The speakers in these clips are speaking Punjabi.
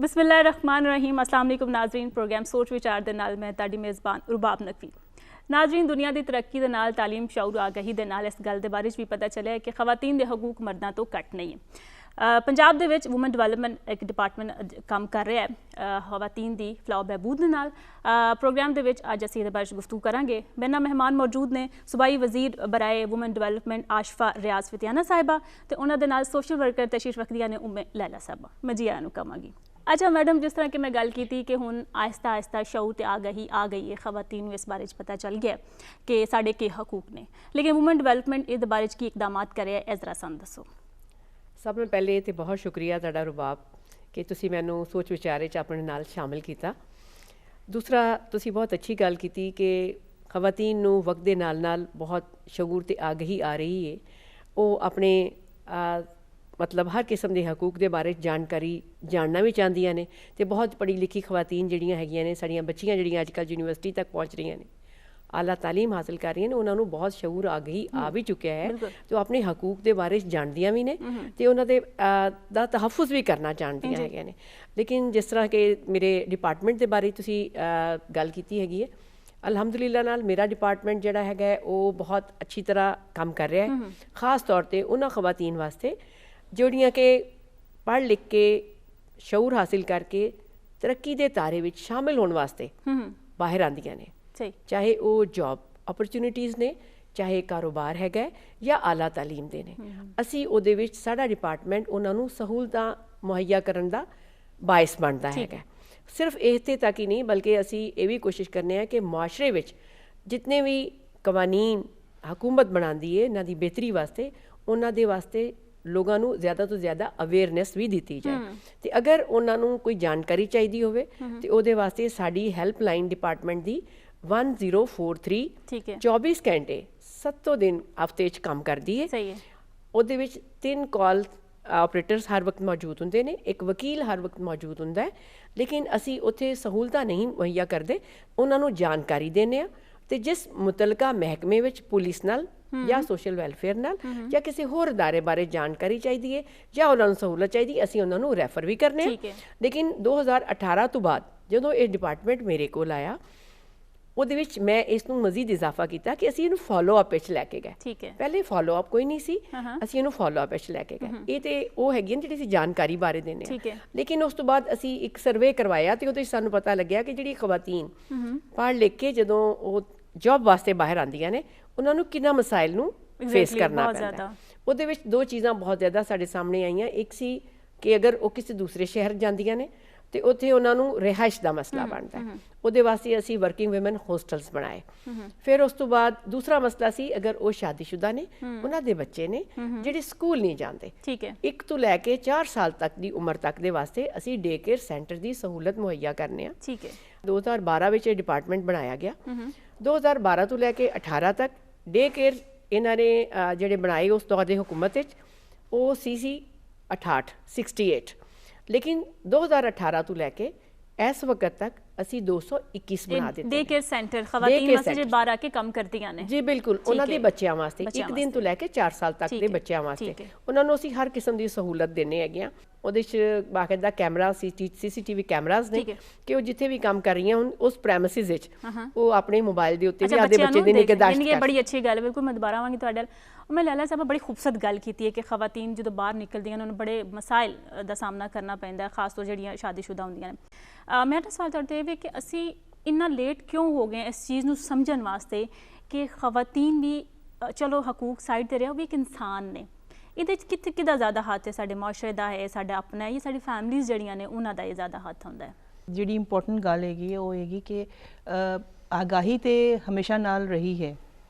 बिस्मिल्लाहिर्रहमानिर्रहीम। अस्सलाम वालेकुम नाज़रीन। प्रोग्राम सोच विचार दे नाल मैं ताड़ी मेज़बान रुबाब नकवी। नाज़रीन, दुनिया की तरक्की दे नाल तालीम शऊर आगाही दे नाल इस गल दे बारे भी पता चलिया कि खवातीन दे हकूक मर्दां तो घट नहीं है। पंजाब दे विच वूमन डिवेलपमेंट एक डिपार्टमेंट काम कर रहा है खवातीन दी फलाह बहबूद दे नाल। प्रोग्राम दे विच अज असीं इहदे बारे गुफ्तगू करांगे। मेरे नाल मेहमान मौजूद ने सूबाई वजीर बराए वूमन डिवेलपमेंट आशफा रियाज फतियाना साहिबा ते उन्हां दे नाल सोशल वर्कर तशरीफ रखदियां ने उम्मे लैला साहिबा। मैं जी आयां नूं कहांगी। अच्छा मैडम, जिस तरह कि मैं गल की थी कि हुण आहिस्ता आहिस्ता शऊर ते आगाही आ गई है, खवातीन नूं इस बारे पता चल गया कि साढ़े के हकूक ने, लेकिन वूमन डिवेलपमेंट इस बारे की इकदामात करे है, जरा सन दसो। सब में पहले तो बहुत शुक्रिया तुहाडा रुबाब कि तुसी मैनू सोच विचारे च अपने नाल शामिल किया। दूसरा, तुसी बहुत अच्छी गल की कि खवातीन नू वक्त दे नाल बहुत शऊर ते आगाही आ रही है। वो अपने मतलब हर किस्म के हकूक के बारे जानकारी जानना भी चाहदियां ने ते बहुत पढ़ी लिखी खवातीन जिहड़ियां हैगियां ने, साड़ियां बच्चियां जिहड़ियां अजकल यूनिवर्सिटी तक पहुँच रही ने, आला तालीम हासिल कर रही हैं, उन्होंने बहुत शऊर आगाही आ भी चुकिया है तो अपने हकूक के बारे जानदियां भी ने ते उन्होंने दा तहफ़ुज़ भी करना जानदियां हैगियां ने। लेकिन जिस तरह के मेरे डिपार्टमेंट के बारे तुसी गल कीती हैगी है, अलहमदुलिल्लाह नाल मेरा डिपार्टमेंट जिहड़ा हैगा वो बहुत अच्छी तरह काम कर रहा है, खास तौर पर उन्होंने खवातीन वास्ते जोड़ियाँ के पढ़ लिख के शऊर हासिल करके तरक्की के तारे में शामिल होने वास्ते बाहर आंदियां ने, चाहे वो जॉब अपॉर्चुनिटीज़ ने, चाहे कारोबार हैगा या आला तालीम दे ने। असी उहदे विच साडा डिपार्टमेंट उन्हां नूं सहूलतां मुहैया करन दा बायस बनदा हैगा। सिर्फ इत्थे तक ही नहीं बल्कि असी ये भी कोशिश करने हैं कि मुआशरे विच जितने भी कवानीन हुकूमत बनाती है इन्हां दी बेहतरी वास्ते उन्हां दे वास्ते लोगों को ज़्यादा तो ज़्यादा अवेयरनैस भी दी जाए। तो अगर उन्होंने कोई जानकारी चाहिए होवे तो उहदे वास्ते साडी हैल्पलाइन डिपार्टमेंट दी 1043 24 घंटे 7 दिन हफ्ते काम करती है। उहदे विच 3 कॉल ऑपरेटर्स हर वक्त मौजूद होंदे ने, एक वकील हर वक्त मौजूद होंदा है। लेकिन असी उत्थे सहूलतां नहीं मुहैया करते, उन्होंने जानकारी देने ते जिस मुतलका महकमे विच पुलिस नाल या सोशल वैलफेयर नाल या किसी होर अदारे बारे जानकारी चाहिए या उन्होंने सहूलत चाहिए असी उन्होंने रैफर भी करने। लेकिन 2018 तो बाद जो ये डिपार्टमेंट मेरे को आया ਉਹਦੇ ਵਿੱਚ ਮੈਂ ਇਸ ਨੂੰ ਮਜ਼ੀਦ ਇਜ਼ਾਫਾ ਕੀਤਾ ਕਿ ਅਸੀਂ ਇਹਨੂੰ ਫਾਲੋ ਅਪ ਵਿੱਚ ਲੈ ਕੇ ਗਏ। ਠੀਕ ਹੈ, ਪਹਿਲੇ ਫਾਲੋ ਅਪ ਕੋਈ ਨਹੀਂ ਸੀ, ਅਸੀਂ ਇਹਨੂੰ ਫਾਲੋ ਅਪ ਵਿੱਚ ਲੈ ਕੇ ਗਏ। ਇਹ ਤੇ ਉਹ ਹੈਗੀ ਜਿਹੜੀ ਅਸੀਂ ਜਾਣਕਾਰੀ ਬਾਰੇ ਦਿੰਦੇ ਹਾਂ। ਲੇਕਿਨ ਉਸ ਤੋਂ ਬਾਅਦ ਅਸੀਂ ਇੱਕ ਸਰਵੇ ਕਰਵਾਇਆ ਤੇ ਉਹਦੇ ਵਿੱਚ ਸਾਨੂੰ ਪਤਾ ਲੱਗਿਆ ਕਿ ਜਿਹੜੀ ਖਵਾਤੀਨ ਪੜ੍ਹ ਲਿਖ ਕੇ ਜਦੋਂ ਉਹ ਜੌਬ ਵਾਸਤੇ ਬਾਹਰ ਆਉਂਦੀਆਂ ਨੇ ਉਹਨਾਂ ਨੂੰ ਕਿੰਨਾ ਮਸਾਇਲ ਨੂੰ ਫੇਸ ਕਰਨਾ ਪੈਂਦਾ। ਉਹਦੇ ਵਿੱਚ ਦੋ ਚੀਜ਼ਾਂ ਬਹੁਤ ਜ਼ਿਆਦਾ ਸਾਡੇ ਸਾਹਮਣੇ ਆਈਆਂ। ਇੱਕ ਸੀ ਕਿ ਅਗਰ ਉਹ ਕਿਸੇ ਦੂਸਰੇ ਸ਼ਹਿਰ ਜਾਂਦੀਆਂ ਨੇ तो उत्थे उन्होंने रिहाइश का मसला बनता है, उहदे वास्ते असी वर्किंग वूमेन होस्टल्स बनाए। फिर उस तो बाद दूसरा मसला सी अगर वो शादीशुदा ने उन्हां दे बच्चे ने जिहड़े स्कूल नहीं जाते, ठीक है, 1 तो लैके 4 साल तक की उम्र तक दे वास्ते असी डे केयर सेंटर की सहूलत मुहैया करने। ठीक है, 2012 में ये डिपार्टमेंट बनाया गया। 2012 तो लैके 18 तक डे केयर इन्हां ने जिहड़े बनाए उस दौर की हुकूमत वो सी 68। लेकिन 2018 तो लैके इस वक्त तक असी 221 बना देते डे केयर सेंटर खवातीन वास्ते 12 के कम करदियां ने। जी बिल्कुल, उन्हां दे बच्चों वास्ते 1 दिन तो लैके 4 साल तक के बच्चों वास्ते उन्हां नूं असी हर किस्म की सहूलत देने हैगे। ਉਹਦੇ 'ਚ ਬਾਕਾਇਦਾ ਕੈਮਰਾ CCTV ਕੈਮਰਾਜ਼ ਨੇ ਕਿ ਉਹ ਜਿੱਥੇ ਵੀ ਕੰਮ ਕਰ ਰਹੀਆਂ ਹੁਣ ਉਸ ਪ੍ਰੈਮਿਸਿਸ ਵਿੱਚ ਉਹ ਆਪਣੇ ਮੋਬਾਈਲ ਦੇ ਉੱਤੇ ਵੀ ਆਦੇ ਬੱਚੇ ਦੀ ਨਿਗਹਦਾਸ਼ਤ ਇਹ ਬੜੀ ਅੱਛੀ ਗੱਲ ਹੈ। ਬਿਲਕੁਲ ਮੈਂ ਦੁਬਾਰਾ ਆਵਾਂਗੀ ਤੁਹਾਡੇ ਨਾਲ। ਮੈਂ ਲਾਲਾ ਸਾਹਿਬ ਬੜੀ ਖੂਬਸੂਰਤ ਗੱਲ ਕੀਤੀ ਹੈ ਕਿ ਖਵਾਤੀਨ ਜਦੋਂ ਬਾਹਰ ਨਿਕਲਦੀਆਂ ਉਹਨਾਂ ਨੂੰ ਬੜੇ ਮਸਾਇਲ ਦਾ ਸਾਹਮਣਾ ਕਰਨਾ ਪੈਂਦਾ, ਖਾਸ ਤੌਰ ਜਿਹੜੀਆਂ ਸ਼ਾਦੀशुदा ਹੁੰਦੀਆਂ ਨੇ। ਮੇਰਾ ਸਵਾਲ ਤੁਹਾਡੇ ਇਹ ਵੀ ਕਿ ਅਸੀਂ ਇੰਨਾ ਲੇਟ ਕਿਉਂ ਹੋ ਗਏ ਇਸ ਚੀਜ਼ ਨੂੰ ਸਮਝਣ ਵਾਸਤੇ ਕਿ ਖਵਾਤੀਨ ਵੀ ਚਲੋ ਹਕੂਕ ਸਾਈਡ 'ਤੇ ਰਿਹਾ, ਉਹ ਵੀ ਇੱਕ ਇਨਸਾਨ ਨੇ। ਇਹਦੇ 'ਚ ਕਿਹਦਾ ਜ਼ਿਆਦਾ ਹੱਥ ਹੈ? ਸਾਡੇ ਮੁਆਸ਼ਰੇ ਦਾ ਹੈ, ਸਾਡਾ ਆਪਣਾ ਹੈ, ਜਾਂ ਸਾਡੀ ਫੈਮਲੀਜ਼ ਜਿਹੜੀਆਂ ਨੇ ਉਹਨਾਂ ਦਾ ਇਹ ਜ਼ਿਆਦਾ ਹੱਥ ਹੁੰਦਾ ਹੈ? ਜਿਹੜੀ ਇੰਪੋਰਟੈਂਟ ਗੱਲ ਹੈਗੀ ਉਹ ਹੈਗੀ ਕਿ ਆਗਾਹੀ ਤੇ ਹਮੇਸ਼ਾ ਨਾਲ ਰਹੀ ਹੈ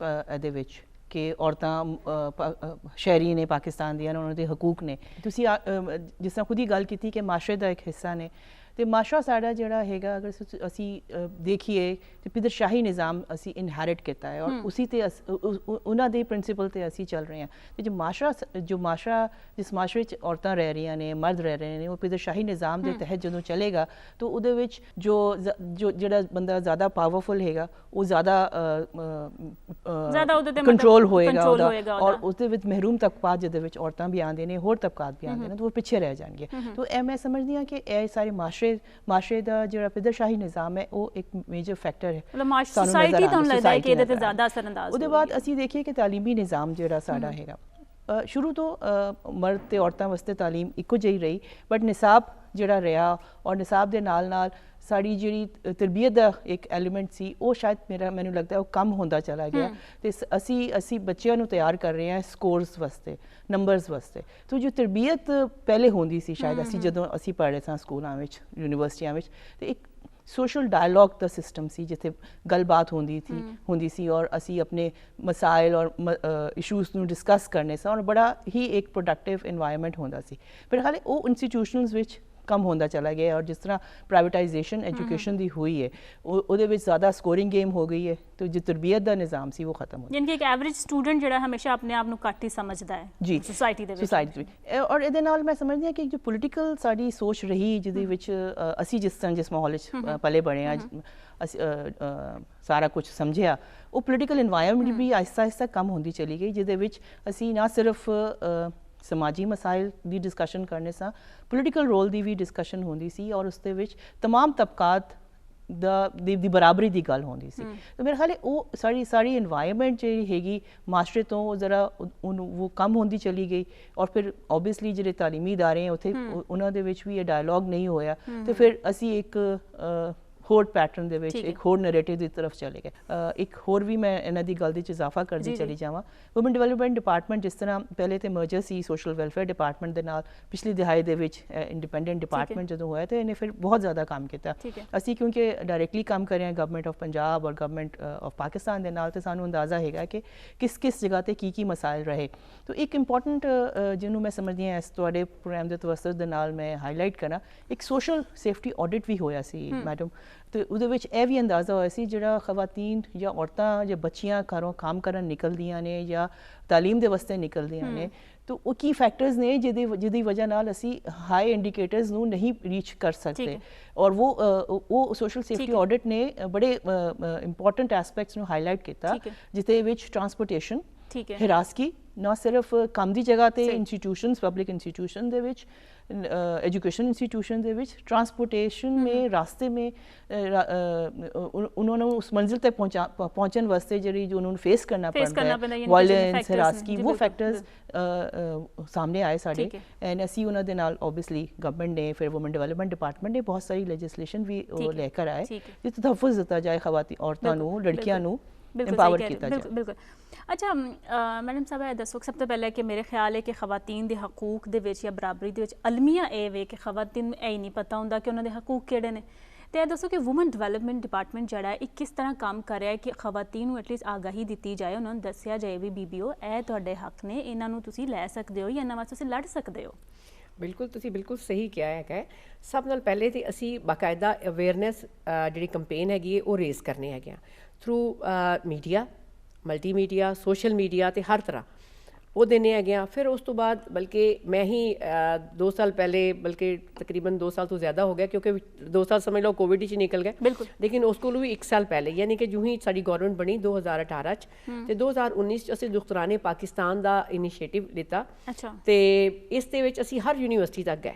ਇਹਦੇ ਵਿੱਚ ਕਿ ਔਰਤਾਂ ਸ਼ਹਿਰੀ ਨੇ ਪਾਕਿਸਤਾਨ ਦੀਆਂ, ਉਹਨਾਂ ਦੇ ਹਕੂਕ ਨੇ। ਤੁਸੀਂ ਜਿਸ ਤਰ੍ਹਾਂ ਖੁਦ ਹੀ ਗੱਲ ਕੀਤੀ ਕਿ ਮਾਸ਼ਰੇ ਦਾ ਇੱਕ ਹਿੱਸਾ ਨੇ ਤੇ ਮਾਸ਼ਰਾ ਸਾਡਾ ਜਿਹੜਾ ਹੈਗਾ ਅਗਰ ਅਸੀਂ ਦੇਖੀਏ ਤੇ ਪਿਦਰਸ਼ਾਹੀ ਨਿਜ਼ਾਮ ਅਸੀਂ ਇਨਹੈਰਿਟ ਕੀਤਾ ਹੈ ਔਰ ਉਸੇ ਤੇ ਉਹਨਾਂ ਦੇ ਪ੍ਰਿੰਸੀਪਲ ਤੇ ਅਸੀਂ ਚੱਲ ਰਹੇ ਹਾਂ। ਤੇ ਜੋ ਮਾਸ਼ਰਾ ਜਿਸ ਮਾਸ਼ਰੇ 'ਚ ਔਰਤਾਂ ਰਹਿ ਰਹੀਆਂ ਨੇ, ਮਰਦ ਰਹਿ ਰਹੇ ਨੇ, ਉਹ ਪਿਦਰਸ਼ਾਹੀ ਨਿਜ਼ਾਮ ਦੇ ਤਹਿਤ ਜਦੋਂ ਚਲੇਗਾ ਤਾਂ ਉਹਦੇ ਵਿੱਚ ਜਿਹੜਾ ਬੰਦਾ ਜ਼ਿਆਦਾ ਪਾਵਰਫੁਲ ਹੈਗਾ ਉਹ ਜ਼ਿਆਦਾ ਕੰਟਰੋਲ ਹੋਏਗਾ ਉਹਦਾ, ਔਰ ਉਹਦੇ ਵਿੱਚ ਮਹਿਰੂਮ ਤਬਕਾਤ ਜਿਹਦੇ ਵਿੱਚ ਔਰਤਾਂ ਵੀ ਆਉਂਦੇ ਨੇ, ਹੋਰ ਤਬਕਾਤ ਵੀ ਆਉਂਦੇ ਨੇ, ਤਾਂ ਉਹ ਪਿੱਛੇ ਰਹਿ ਜਾਣਗੇ। ਤਾਂ ਇਹ ਮੈਂ ਸਮਝਦੀ ਹਾਂ ਕਿ ਇਹ ਸਾਰੇ ਮਾਸ਼ਰੇ ਮਾਸ਼ਰੇ ਦਾ ਜਿਹੜਾ ਪਿਦਰਸ਼ਾਹੀ ਨਿਜ਼ਾਮ ਹੈ ਉਹ ਇੱਕ ਮੇਜਰ ਫੈਕਟਰ ਹੈ। ਮਤਲਬ ਸੋਸਾਇਟੀ ਤੁਹਾਨੂੰ ਲੱਗਦਾ ਹੈ ਕਿ ਇਹਦੇ ਤੇ ਜ਼ਿਆਦਾ ਅਸਰ ਅੰਦਾਜ਼ ਉਹਦੇ ਬਾਅਦ ਅਸੀਂ ਦੇਖੀਏ ਕਿ ਤਾਲੀਮੀ ਨਿਜ਼ਾਮ ਜਿਹੜਾ ਸਾਡਾ ਹੈਗਾ ਸ਼ੁਰੂ ਤੋਂ ਮਰਦ ਤੇ ਔਰਤਾਂ ਵਾਸਤੇ ਤਾਲੀਮ ਇੱਕੋ ਜਿਹੀ ਰਹੀ, ਬਟ ਨਿਸਾਬ ਜਿਹੜਾ ਰਿਹਾ ਔਰ ਨਿਸਾਬ ਦੇ ਨਾਲ ਨਾਲ ਸਾਡੀ ਜਿਹੜੀ ਤਰਬੀਅਤ ਦਾ ਇੱਕ ਐਲੀਮੈਂਟ ਸੀ ਉਹ ਸ਼ਾਇਦ ਮੈਨੂੰ ਲੱਗਦਾ ਉਹ ਕਮ ਹੁੰਦਾ ਚਲਾ ਗਿਆ। ਤੇ ਅਸੀਂ ਬੱਚਿਆਂ ਨੂੰ ਤਿਆਰ ਕਰ ਰਹੇ ਹਾਂ ਸਕੋਰਸ ਵਾਸਤੇ, ਨੰਬਰਸ ਵਾਸਤੇ। ਤੋ ਜੋ ਤਰਬੀਅਤ ਪਹਿਲੇ ਹੁੰਦੀ ਸੀ ਸ਼ਾਇਦ ਅਸੀਂ ਜਦੋਂ ਅਸੀਂ ਪੜ੍ਹ ਰਹੇ ਸਾਂ ਸਕੂਲਾਂ ਵਿੱਚ, ਯੂਨੀਵਰਸਿਟੀਆਂ ਵਿੱਚ, ਤੇ ਇੱਕ ਸੋਸ਼ਲ ਡਾਇਲੌਗ ਦਾ ਸਿਸਟਮ ਸੀ ਜਿੱਥੇ ਗੱਲਬਾਤ ਹੁੰਦੀ ਸੀ ਔਰ ਅਸੀਂ ਆਪਣੇ ਮਸਾਇਲ ਔਰ ਇਸ਼ੂਜ਼ ਨੂੰ ਡਿਸਕਸ ਕਰਨੇ ਸਾਂ ਔਰ ਬੜਾ ਹੀ ਇੱਕ ਪ੍ਰੋਡਕਟਿਵ ਇਨਵਾਇਰਨਮੈਂਟ ਹੁੰਦਾ ਸੀ। ਪਰ ਹਾਲੇ ਉਹ ਇੰਸਟੀਟਿਊਸ਼ਨਸ ਵਿੱਚ ਕਮ ਹੁੰਦਾ ਚਲਾ ਗਿਆ ਔਰ ਜਿਸ ਤਰ੍ਹਾਂ ਪ੍ਰਾਈਵੇਟਾਈਜੇਸ਼ਨ ਐਜੂਕੇਸ਼ਨ ਦੀ ਹੋਈ ਹੈ ਉਹਦੇ ਵਿੱਚ ਜ਼ਿਆਦਾ ਸਕੋਰਿੰਗ ਗੇਮ ਹੋ ਗਈ ਹੈ ਤੇ ਜੋ ਤਰਬੀਅਤ ਦਾ ਨਿਜ਼ਾਮ ਸੀ ਉਹ ਖਤਮ ਹੋ ਗਿਆ। ਯਾਨੀ ਕਿ ਇੱਕ ਐਵਰੇਜ ਸਟੂਡੈਂਟ ਜਿਹੜਾ ਹਮੇਸ਼ਾ ਆਪਣੇ ਆਪ ਨੂੰ ਘੱਟ ਹੀ ਸਮਝਦਾ ਹੈ ਜੀ ਸੋਸਾਇਟੀ ਦੇ ਵਿੱਚ। ਔਰ ਇਹਦੇ ਨਾਲ ਮੈਂ ਸਮਝਦੀ ਹਾਂ ਕਿ ਜੋ ਪੋਲੀਟੀਕਲ ਸਾਡੀ ਸੋਚ ਰਹੀ ਜਿਹਦੇ ਵਿੱਚ ਅਸੀਂ ਜਿਸ ਮਾਹੌਲ ਵਿੱਚ ਪਲੇ ਬਣੇ ਆ, ਸਾਰਾ ਕੁਝ ਸਮਝਿਆ, ਉਹ ਪੋਲੀਟੀਕਲ ਇਨਵਾਇਰਨਮੈਂਟ ਵੀ ਆਹਿਸਤਾ ਆਹਿਸਤਾ ਕਮ ਹੁੰਦੀ ਚਲੀ ਗਈ ਜਿਹਦੇ ਵਿੱਚ ਅਸੀਂ ਨਾ ਸਿਰਫ ਸਮਾਜੀ ਮਸਾਇਲ ਦੀ ਡਿਸਕਸ਼ਨ ਕਰਨੇ ਸਾਂ, ਪੋਲੀਟੀਕਲ ਰੋਲ ਦੀ ਵੀ ਡਿਸਕਸ਼ਨ ਹੁੰਦੀ ਸੀ ਔਰ ਉਸ ਦੇ ਵਿੱਚ ਤਮਾਮ ਤਬਕਾਤ ਦੀ ਬਰਾਬਰੀ ਦੀ ਗੱਲ ਹੁੰਦੀ ਸੀ। ਤੇ ਮੇਰੇ ਖਿਆਲ ਉਹ ਸਾਰੀ ਇਨਵਾਇਰਨਮੈਂਟ ਜਿਹੜੀ ਹੈਗੀ ਮਾਸਟਰ ਤੋਂ ਜ਼ਰਾ ਉਹ ਕਮ ਹੁੰਦੀ ਚਲੀ ਗਈ ਔਰ ਫਿਰ ਓਬਵੀਅਸਲੀ ਜਿਹੜੇ ਤਾਲੀਮੀ ਇਦਾਰੇ ਹੈ ਉੱਥੇ ਉਹਨਾਂ ਦੇ ਵਿੱਚ ਵੀ ਇਹ ਡਾਇਲੌਗ ਨਹੀਂ ਹੋਇਆ ਤੇ ਫਿਰ ਅਸੀਂ ਇੱਕ ਹੋਰ ਪੈਟਰਨ ਦੇ ਵਿੱਚ ਇੱਕ ਹੋਰ ਨੈਰੇਟਿਵ ਦੀ ਤਰਫ ਚਲੇ ਗਏ। ਇੱਕ ਹੋਰ ਵੀ ਮੈਂ ਇਹਨਾਂ ਦੀ ਗੱਲ ਦੇ 'ਚ ਇਜ਼ਾਫਾ ਕਰਦੀ ਚਲੀ ਜਾਵਾਂ, ਵੂਮਨ ਡਿਵੈਲਪਮੈਂਟ ਡਿਪਾਰਟਮੈਂਟ ਜਿਸ ਤਰ੍ਹਾਂ ਪਹਿਲੇ ਤੇ ਮਰਜਰ ਸੀ ਸੋਸ਼ਲ ਵੈਲਫੇਅਰ ਡਿਪਾਰਟਮੈਂਟ ਦੇ ਨਾਲ, ਪਿਛਲੀ ਦਿਹਾਈ ਦੇ ਵਿੱਚ ਇੰਡੀਪੈਂਡੈਂਟ ਡਿਪਾਰਟਮੈਂਟ ਜਦੋਂ ਹੋਇਆ ਤੇ ਇਹਨੇ ਫਿਰ ਬਹੁਤ ਜ਼ਿਆਦਾ ਕੰਮ ਕੀਤਾ। ਅਸੀਂ ਕਿਉਂਕਿ ਡਾਇਰੈਕਟਲੀ ਕੰਮ ਕਰ ਰਹੇ ਹਾਂ ਗਵਰਨਮੈਂਟ ਆਫ ਪੰਜਾਬ ਔਰ ਗਵਰਨਮੈਂਟ ਆਫ ਪਾਕਿਸਤਾਨ ਦੇ ਨਾਲ, ਤੇ ਸਾਨੂੰ ਅੰਦਾਜ਼ਾ ਹੈਗਾ ਕਿ ਕਿਸ ਜਗ੍ਹਾ ਤੇ ਕੀ ਮਸਾਇਲ ਰਹੇ। ਤਾਂ ਇੱਕ ਇੰਪੋਰਟੈਂਟ ਜਿਹਨੂੰ ਮੈਂ ਸਮਝਦੀ ਹਾਂ ਇਸ ਤੁਹਾਡੇ ਪ੍ਰੋਗਰਾਮ ਦੇ ਤਵੱਸਤ ਦੇ ਨਾਲ ਮੈਂ ਹਾਈਲਾਈਟ ਕਰਾਂ, ਇੱਕ ਸੋਸ਼ਲ ਸੇਫਟੀ ਆਡਿਟ ਵੀ ਹੋਇਆ ਸੀ ਮੈਡਮ, ਤੇ ਉਹਦੇ ਵਿੱਚ ਇਹ ਵੀ ਅੰਦਾਜ਼ਾ ਹੋਇਆ ਸੀ ਜਿਹੜਾ ਖਵਾਤੀਨ ਜਾਂ ਔਰਤਾਂ ਜਾਂ ਬੱਚੀਆਂ ਘਰੋਂ ਕੰਮ ਕਰਨ ਨਿਕਲਦੀਆਂ ਨੇ ਜਾਂ ਤਾਲੀਮ ਦੇ ਵਾਸਤੇ ਨਿਕਲਦੀਆਂ ਨੇ, ਤਾਂ ਉਹ ਕੀ ਫੈਕਟਰਸ ਨੇ ਜਿਹਦੀ ਵਜ੍ਹਾ ਨਾਲ ਅਸੀਂ ਹਾਈ ਇੰਡੀਕੇਟਰਸ ਨੂੰ ਨਹੀਂ ਰੀਚ ਕਰ ਸਕਦੇ। ਔਰ ਉਹ ਸੋਸ਼ਲ ਸੇਫਟੀ ਆਡਿਟ ਨੇ ਬੜੇ ਇੰਪੋਰਟੈਂਟ ਐਸਪੈਕਟਸ ਨੂੰ ਹਾਈਲਾਈਟ ਕੀਤਾ ਜਿਹਦੇ ਵਿੱਚ ਟਰਾਂਸਪੋਰਟੇਸ਼ਨ, ਹਿਰਾਸਗੀ, ਨਾ ਸਿਰਫ ਕੰਮ ਦੀ ਜਗ੍ਹਾ ਤੇ ਇੰਸਟੀਟਿਊਸ਼ਨਸ, ਪਬਲਿਕ ਇੰਸਟੀਟਿਊਸ਼ਨ ਦੇ ਵਿੱਚ, education institution they which, transportation में रास्ते में उन्होंने उस मंजिल तक पहुँचने वास्ते जी जो उन्होंने फेस करना पड़ता है वायलेंस, हरासगी, वो फैक्टर्स सामने आए साढ़े। एंड असी उन्होंने नाल ओबवियसली गवर्नमेंट ने फिर वुमन डेवलपमेंट डिपार्टमेंट ने बहुत सारी लेजिस्लेशन भी लेकर आए जिस तहफ़्फ़ुज़ दिता जाए खवाती औरतों को, लड़कियों को एम्पावर किया जाए। बिल्कुल। अच्छा मैडम साहब ਇਹ ਦੱਸੋ ਸਭ ਤੋਂ ਪਹਿਲਾਂ ਕਿ ਮੇਰੇ ਖਿਆਲ ਹੈ ਕਿ ਖਵਾਤੀਨ ਦੇ ਹਕੂਕ ਦੇ ਵਿੱਚ ਜਾਂ ਬਰਾਬਰੀ ਦੇ ਵਿੱਚ ਅਲਮੀਆ ਇਹ ਵੇ ਕਿ ਖਵਾਤੀਨ ਨੂੰ ਇਹ ਨਹੀਂ ਪਤਾ ਹੁੰਦਾ ਕਿ ਉਹਨਾਂ ਦੇ ਹਕੂਕ ਕਿਹੜੇ ਨੇ, ਤੇ ਇਹ ਦੱਸੋ ਕਿ ਵੂਮਨ ਡਿਵੈਲਪਮੈਂਟ ਡਿਪਾਰਟਮੈਂਟ ਜਿਹੜਾ ਇਹ ਕਿਸ ਤਰ੍ਹਾਂ ਕੰਮ ਕਰ ਰਿਹਾ ਹੈ ਕਿ ਖਵਾਤੀਨ ਨੂੰ ਐਟਲੀਸਟ ਆਗਾਹੀ ਦਿੱਤੀ ਜਾਏ, ਉਹਨਾਂ ਨੂੰ ਦੱਸਿਆ ਜਾਏ ਵੀ ਬੀਬੀਓ ਇਹ ਤੁਹਾਡੇ ਹੱਕ ਨੇ, ਇਹਨਾਂ ਨੂੰ ਤੁਸੀਂ ਲੈ ਸਕਦੇ ਹੋ ਜਾਂ ਇਹਨਾਂ ਵਾਸਤੇ ਤੁਸੀਂ ਲੜ ਸਕਦੇ ਹੋ। ਬਿਲਕੁਲ, ਤੁਸੀਂ ਬਿਲਕੁਲ ਸਹੀ ਕਿਹਾ ਹੈਗਾ। ਸਭ ਨਾਲ ਪਹਿਲੇ ਤਾਂ ਅਸੀਂ ਬਾਕਾਇਦਾ ਅਵੇਅਰਨੈਸ ਜਿਹੜੀ ਕੰਪੇਨ ਹੈਗੀ ਹੈ ਉਹ ਰੇਜ਼ ਕਰਨੇ ਹੈਗੇ through media, multimedia, social media ਤੇ ਹਰ ਤਰ੍ਹਾਂ ਉਹ ਦੇਣੇ ਹੈਗੇ ਆ। ਫਿਰ ਉਸ ਤੋਂ ਬਾਅਦ ਬਲਕਿ ਮੈਂ ਹੀ 2 ਸਾਲ ਪਹਿਲੇ, ਬਲਕਿ ਤਕਰੀਬਨ 2 ਸਾਲ ਤੋਂ ਜ਼ਿਆਦਾ ਹੋ ਗਿਆ ਕਿਉਂਕਿ 2 ਸਾਲ ਸਮਝ ਲਓ ਕੋਵਿਡ 'ਚ ਨਿਕਲ ਗਏ, ਲੇਕਿਨ ਉਸ ਕੋਲੋਂ ਵੀ 1 ਸਾਲ ਪਹਿਲੇ ਯਾਨੀ ਕਿ ਜੂੰ ਹੀ ਸਾਡੀ ਗੌਰਮੈਂਟ ਬਣੀ 2018 'ਚ ਤੇ 2019 'ਚ ਅਸੀਂ ਦੁਖਤਰਾਨੇ ਪਾਕਿਸਤਾਨ ਦਾ ਇਨੀਸ਼ੀਏਟਿਵ ਲਿੱਤਾ ਤੇ ਇਸ ਦੇ ਵਿੱਚ ਅਸੀਂ ਹਰ ਯੂਨੀਵਰਸਿਟੀ ਤੱਕ ਗਏ।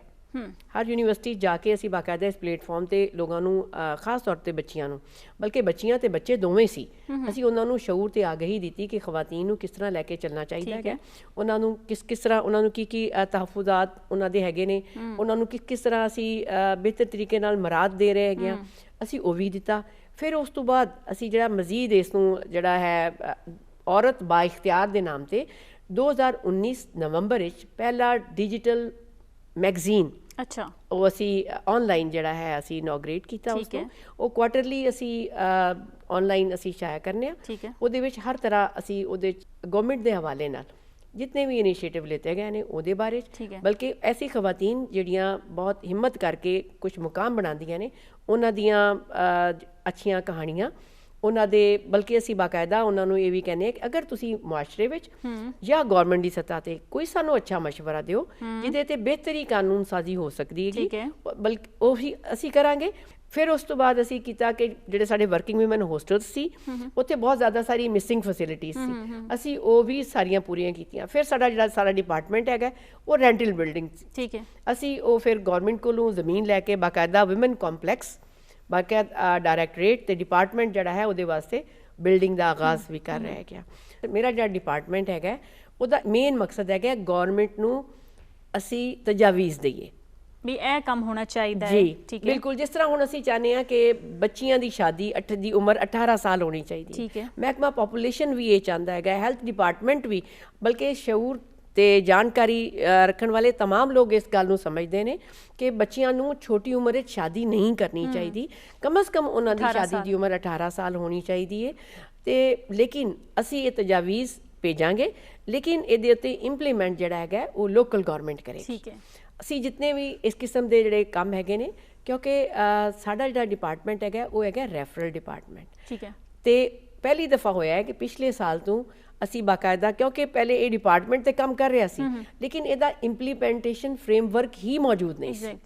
ਹਰ ਯੂਨੀਵਰਸਿਟੀ ਜਾ ਕੇ ਅਸੀਂ ਬਾਕਾਇਦਾ ਇਸ ਪਲੇਟਫਾਰਮ ਤੇ ਲੋਕਾਂ ਨੂੰ, ਖਾਸ ਤੌਰ ਤੇ ਬੱਚੀਆਂ ਨੂੰ, ਬਲਕਿ ਬੱਚੀਆਂ ਤੇ ਬੱਚੇ ਦੋਵੇਂ ਸੀ, ਅਸੀਂ ਉਹਨਾਂ ਨੂੰ ਸ਼ਊਰ ਤੇ ਆਗਾਹੀ ਦਿੱਤੀ ਕਿ ਖਵਾਤੀਨ ਨੂੰ ਕਿਸ ਤਰ੍ਹਾਂ ਲੈ ਕੇ ਚੱਲਣਾ ਚਾਹੀਦਾ ਹੈ, ਉਹਨਾਂ ਨੂੰ ਕਿਸ ਤਰ੍ਹਾਂ, ਉਹਨਾਂ ਨੂੰ ਕੀ ਤਹਫੁਜ਼ਾਤ ਉਹਨਾਂ ਦੇ ਹੈਗੇ ਨੇ, ਉਹਨਾਂ ਨੂੰ ਕਿਸ ਤਰ੍ਹਾਂ ਅਸੀਂ ਬਿਹਤਰ ਤਰੀਕੇ ਨਾਲ ਮਰਾਦ ਦੇ ਰਹੇ ਹੈਗੇ ਹਾਂ, ਅਸੀਂ ਉਹ ਵੀ ਦਿੱਤਾ। ਫਿਰ ਉਸ ਤੋਂ ਬਾਅਦ ਅਸੀਂ ਜਿਹੜਾ ਮਜ਼ੀਦ ਇਸ ਨੂੰ ਜਿਹੜਾ ਹੈ ਔਰਤ ਬਾ ਇਖਤਿਆਰ ਦੇ ਨਾਮ ਤੇ 2019 ਨਵੰਬਰ ਵਿੱਚ ਪਹਿਲਾ ਡਿਜੀਟਲ ਮੈਗਜ਼ੀਨ ਉਹ ਅਸੀਂ ਆਨਲਾਈਨ ਜਿਹੜਾ ਹੈ ਅਸੀਂ ਇਨੋਗਰੇਟ ਕੀਤਾ। ਉਸ ਤੋਂ ਉਹ ਕੁਆਟਰਲੀ ਅਸੀਂ ਆਨਲਾਈਨ ਅਸੀਂ ਸ਼ਾਇਆ ਕਰਨੇ ਆ। ਉਹਦੇ ਵਿੱਚ ਹਰ ਤਰ੍ਹਾਂ ਅਸੀਂ ਉਹਦੇ ਗਵਰਨਮੈਂਟ ਦੇ ਹਵਾਲੇ ਨਾਲ ਜਿਤਨੇ ਵੀ ਇਨੀਸ਼ੀਏਟਿਵ ਲਿੱਤੇ ਗਏ ਨੇ ਉਹਦੇ ਬਾਰੇ, ਬਲਕਿ ਐਸੀ ਖਵਾਤੀਨ ਜਿਹੜੀਆਂ ਬਹੁਤ ਹਿੰਮਤ ਕਰਕੇ ਕੁਝ ਮੁਕਾਮ ਬਣਾਉਂਦੀਆਂ ਨੇ ਉਹਨਾਂ ਦੀਆਂ ਅੱਛੀਆਂ ਕਹਾਣੀਆਂ ਉਹਨਾਂ ਦੇ, ਬਲਕਿ ਅਸੀਂ ਬਾਕਾਇਦਾ ਉਹਨਾਂ ਨੂੰ ਇਹ ਵੀ ਕਹਿੰਦੇ ਕਿ ਅਗਰ ਤੁਸੀਂ ਮੁਆਸ਼ਰੇ ਵਿੱਚ ਜਾਂ ਗੌਰਮੈਂਟ ਦੀ ਸਤ੍ਹਾ ਤੇ ਕੋਈ ਸਾਨੂੰ ਅੱਛਾ ਮਸ਼ਵਰਾ ਦਿਓ ਜਿਹਦੇ ਤੇ ਬਿਹਤਰੀ ਕਾਨੂੰਨ ਸਾਜ਼ੀ ਹੋ ਸਕਦੀ ਹੈਗੀ, ਬਲਕਿ ਉਹੀ ਅਸੀਂ ਕਰਾਂਗੇ। ਫਿਰ ਉਸ ਤੋਂ ਬਾਅਦ ਅਸੀਂ ਕੀਤਾ ਕਿ ਜਿਹੜੇ ਸਾਡੇ ਵਰਕਿੰਗ ਵੀਮਨ ਹੋਸਟਲਸ ਸੀ ਉੱਥੇ ਬਹੁਤ ਜ਼ਿਆਦਾ ਸਾਰੀ ਮਿਸਿੰਗ ਫੈਸਿਲਿਟੀਜ਼ ਸੀ, ਅਸੀਂ ਉਹ ਵੀ ਸਾਰੀਆਂ ਪੂਰੀਆਂ ਕੀਤੀਆਂ। ਫਿਰ ਸਾਡਾ ਜਿਹੜਾ ਸਾਰਾ ਡਿਪਾਰਟਮੈਂਟ ਹੈਗਾ ਉਹ ਰੈਂਟਲ ਬਿਲਡਿੰਗ ਸੀ, ਠੀਕ ਹੈ। ਅਸੀਂ ਉਹ ਫਿਰ ਗੌਰਮੈਂਟ ਕੋਲੋਂ ਜ਼ਮੀਨ ਲੈ ਕੇ ਬਾਕਾਇਦਾ ਵਿਮਨ ਕੰਪਲੈਕਸ, ਬਾਕਾਇਦਾ ਡਾਇਰੈਕਟਰੇਟ ਤੇ ਡਿਪਾਰਟਮੈਂਟ ਜਿਹੜਾ ਹੈ ਉਹਦੇ ਵਾਸਤੇ ਬਿਲਡਿੰਗ ਦਾ ਆਗਾਜ਼ ਵੀ ਕਰ ਰਿਹਾ ਗਿਆ। ਮੇਰਾ ਜਿਹੜਾ ਡਿਪਾਰਟਮੈਂਟ ਹੈਗਾ ਉਹਦਾ ਮੇਨ ਮਕਸਦ ਹੈਗਾ ਗੌਰਮੈਂਟ ਨੂੰ ਅਸੀਂ ਤਜਾਵੀਜ਼ ਦਈਏ ਵੀ ਇਹ ਕੰਮ ਹੋਣਾ ਚਾਹੀਦਾ ਹੈ, ਜੀ, ਠੀਕ ਹੈ। ਬਿਲਕੁਲ। ਜਿਸ ਤਰ੍ਹਾਂ ਹੁਣ ਅਸੀਂ ਚਾਹੁੰਦੇ ਹਾਂ ਕਿ ਬੱਚੀਆਂ ਦੀ ਸ਼ਾਦੀ ਦੀ ਉਮਰ 18 ਸਾਲ ਹੋਣੀ ਚਾਹੀਦੀ ਹੈ, ਠੀਕ ਹੈ। ਮਹਿਕਮਾ ਪਾਪੂਲੇਸ਼ਨ ਵੀ ਇਹ ਚਾਹੁੰਦਾ ਹੈਗਾ, ਹੈਲਥ ਡਿਪਾਰਟਮੈਂਟ ਵੀ, ਬਲਕਿ ਸ਼ਊਰ ਤੇ ਜਾਣਕਾਰੀ ਰੱਖਣ ਵਾਲੇ तमाम ਲੋਕ ਇਸ ਗੱਲ ਨੂੰ ਸਮਝਦੇ ਨੇ ਕਿ ਬੱਚਿਆਂ ਨੂੰ ਛੋਟੀ ਉਮਰ ਵਿੱਚ ਸ਼ਾਦੀ ਨਹੀਂ ਕਰਨੀ ਚਾਹੀਦੀ, ਕਮ ਸੇ ਕਮ ਉਹਨਾਂ ਦੀ ਸ਼ਾਦੀ ਦੀ ਉਮਰ 18 ਸਾਲ ਹੋਣੀ ਚਾਹੀਦੀ ਹੈ। ਤੇ ਲੇਕਿਨ ਅਸੀਂ ਇਹ ਤਜਾਵੀਜ਼ ਭੇਜਾਂਗੇ, ਲੇਕਿਨ ਇਹਦੇ ਉੱਤੇ ਇੰਪਲੀਮੈਂਟ ਜਿਹੜਾ ਹੈਗਾ ਉਹ ਲੋਕਲ ਗੌਰਮੈਂਟ ਕਰੇਗੀ, ਠੀਕ ਹੈ। ਅਸੀਂ ਜਿੰਨੇ ਵੀ ਇਸ ਕਿਸਮ ਦੇ ਜਿਹੜੇ ਕੰਮ ਹੈਗੇ ਨੇ, ਕਿਉਂਕਿ ਸਾਡਾ ਜਿਹੜਾ ਡਿਪਾਰਟਮੈਂਟ ਹੈਗਾ ਉਹ ਹੈਗਾ ਰੈਫਰਲ ਡਿਪਾਰਟਮੈਂਟ, ਠੀਕ ਹੈ। ਤੇ ਪਹਿਲੀ ਦਫਾ ਹੋਇਆ ਹੈ ਕਿ ਪਿਛਲੇ ਸਾਲ ਤੋਂ ਅਸੀਂ ਬਾਕਾਇਦਾ, ਕਿਉਂਕਿ ਪਹਿਲੇ ਇਹ ਡਿਪਾਰਟਮੈਂਟ ਤੇ ਕੰਮ ਕਰ ਰਿਹਾ ਸੀ ਲੇਕਿਨ ਇਹਦਾ ਇੰਪਲੀਮੈਂਟੇਸ਼ਨ ਫਰੇਮਵਰਕ ਹੀ ਮੌਜੂਦ ਨਹੀਂ ਸੀ,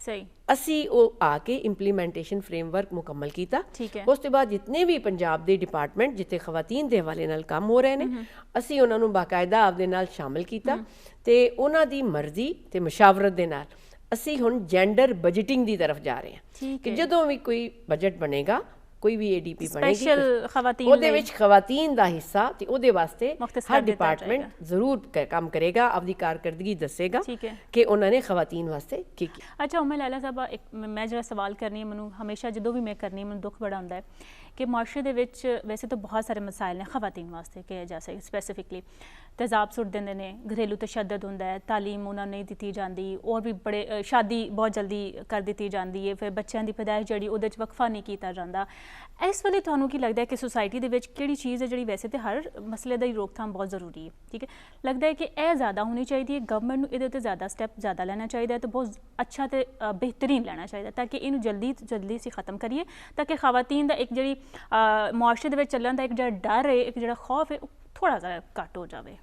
ਸਹੀ। ਅਸੀਂ ਉਹ ਆ ਕੇ ਇੰਪਲੀਮੈਂਟੇਸ਼ਨ ਫਰੇਮਵਰਕ ਮੁਕੰਮਲ ਕੀਤਾ। ਠੀਕ ਹੈ। ਉਸ ਤੋਂ ਬਾਅਦ ਜਿਤਨੇ ਵੀ ਪੰਜਾਬ ਦੇ ਡਿਪਾਰਟਮੈਂਟ ਜਿੱਥੇ ਖਵਾਤੀਨ ਦੇ ਹਵਾਲੇ ਨਾਲ ਕੰਮ ਹੋ ਰਹੇ ਨੇ, ਅਸੀਂ ਉਹਨਾਂ ਨੂੰ ਬਾਕਾਇਦਾ ਆਪਦੇ ਨਾਲ ਸ਼ਾਮਿਲ ਕੀਤਾ ਤੇ ਉਹਨਾਂ ਦੀ ਮਰਜ਼ੀ ਤੇ ਮਸ਼ਾਵਰਤ ਦੇ ਨਾਲ ਅਸੀਂ ਹੁਣ ਜੈਂਡਰ ਬਜਟਿੰਗ ਦੀ ਤਰਫ ਜਾ ਰਹੇ ਹਾਂ ਕਿ ਜਦੋਂ ਵੀ ਕੋਈ ਬਜਟ ਬਣੇਗਾ, ਕੋਈ ਵੀ ADP ਬਣੇਗੀ, ਉਹਦੇ ਵਿੱਚ ਖਵਾਤੀਨ ਦਾ ਹਿੱਸਾ ਤੇ ਉਹਦੇ ਵਾਸਤੇ ਹਰ ਡਿਪਾਰਟਮੈਂਟ ਜ਼ਰੂਰ ਕੰਮ ਕਰੇਗਾ, ਆਪਦੀ ਕਾਰਕਰਦਗੀ ਦੱਸੇਗਾ ਕਿ ਉਹਨਾਂ ਨੇ ਖਵਾਤੀਨ ਵਾਸਤੇ ਕੀ ਕੀਤਾ। ਅੱਛਾ ਉਮਰ ਲੈਲਾ ਸਾਹਿਬ, ਮੈਂ ਜਿਹੜਾ ਸਵਾਲ ਕਰਨੀ ਹੈ, ਮੈਨੂੰ ਹਮੇਸ਼ਾ ਜਦੋਂ ਵੀ ਮੈਂ ਕਰਨੀ ਮੈਨੂੰ ਦੁੱਖ ਬੜਾ ਹੁੰਦਾ ਹੈ ਕਿ ਮਾਸ਼ਰੇ ਦੇ ਵਿੱਚ ਵੈਸੇ ਤਾਂ ਬਹੁਤ ਸਾਰੇ ਮਸਾਇਲ ਨੇ ਖਵਾਤੀਨ ਵਾਸਤੇ ਕਿਹਾ ਜਾ ਸਕੇ, ਸਪੈਸੀਫਿਕਲੀ ਤੇਜ਼ਾਬ ਸੁੱਟ ਦਿੰਦੇ ਨੇ, ਘਰੇਲੂ ਤਸ਼ੱਦਦ ਹੁੰਦਾ ਹੈ, ਤਾਲੀਮ ਉਹਨਾਂ ਨੂੰ ਨਹੀਂ ਦਿੱਤੀ ਜਾਂਦੀ, ਔਰ ਵੀ ਬੜੇ ਸ਼ਾਦੀ ਬਹੁਤ ਜਲਦੀ ਕਰ ਦਿੱਤੀ ਜਾਂਦੀ ਹੈ, ਫਿਰ ਬੱਚਿਆਂ ਦੀ ਪੈਦਾਇਸ਼ ਜਿਹੜੀ ਉਹਦੇ 'ਚ ਵਕਫਾ ਨਹੀਂ ਕੀਤਾ ਜਾਂਦਾ। ਇਸ ਵੇਲੇ ਤੁਹਾਨੂੰ ਕੀ ਲੱਗਦਾ ਹੈ ਕਿ ਸੁਸਾਇਟੀ ਦੇ ਵਿੱਚ ਕਿਹੜੀ ਚੀਜ਼ ਹੈ ਜਿਹੜੀ, ਵੈਸੇ ਤਾਂ ਹਰ ਮਸਲੇ ਦਾ ਹੀ ਰੋਕਥਾਮ ਬਹੁਤ ਜ਼ਰੂਰੀ ਹੈ, ਠੀਕ ਹੈ, ਲੱਗਦਾ ਹੈ ਕਿ ਇਹ ਜ਼ਿਆਦਾ ਹੋਣੀ ਚਾਹੀਦੀ ਹੈ, ਗਵਰਨਮੈਂਟ ਨੂੰ ਇਹਦੇ ਉੱਤੇ ਜ਼ਿਆਦਾ ਸਟੈਪ ਜ਼ਿਆਦਾ ਲੈਣਾ ਚਾਹੀਦਾ ਹੈ ਤੇ ਬਹੁਤ ਅੱਛਾ ਤੇ ਬਿਹਤਰੀਨ ਲੈਣਾ ਚਾਹੀਦਾ ਤਾਂ ਕਿ ਇਹਨੂੰ ਜਲਦੀ ਤੋਂ ਜਲਦੀ ਅਸੀਂ ਖਤਮ ਕਰੀਏ, ਤਾਂ ਕਿ ਖਵਾਤੀਨ ਦਾ ਇੱਕ ਜਿਹੜੀ ਮੁਆਸ਼ਰੇ ਦੇ ਵਿੱਚ ਚੱਲਣ ਦਾ ਇੱਕ ਜਿਹੜਾ ਡਰ ਹੈ, ਇੱਕ ਜਿਹੜਾ ਖੌਫ ਹੈ, ਉਹ ਥੋੜ੍ਹਾ ਜਿਹਾ ਘੱਟ ਹੋ ਜਾਵੇ।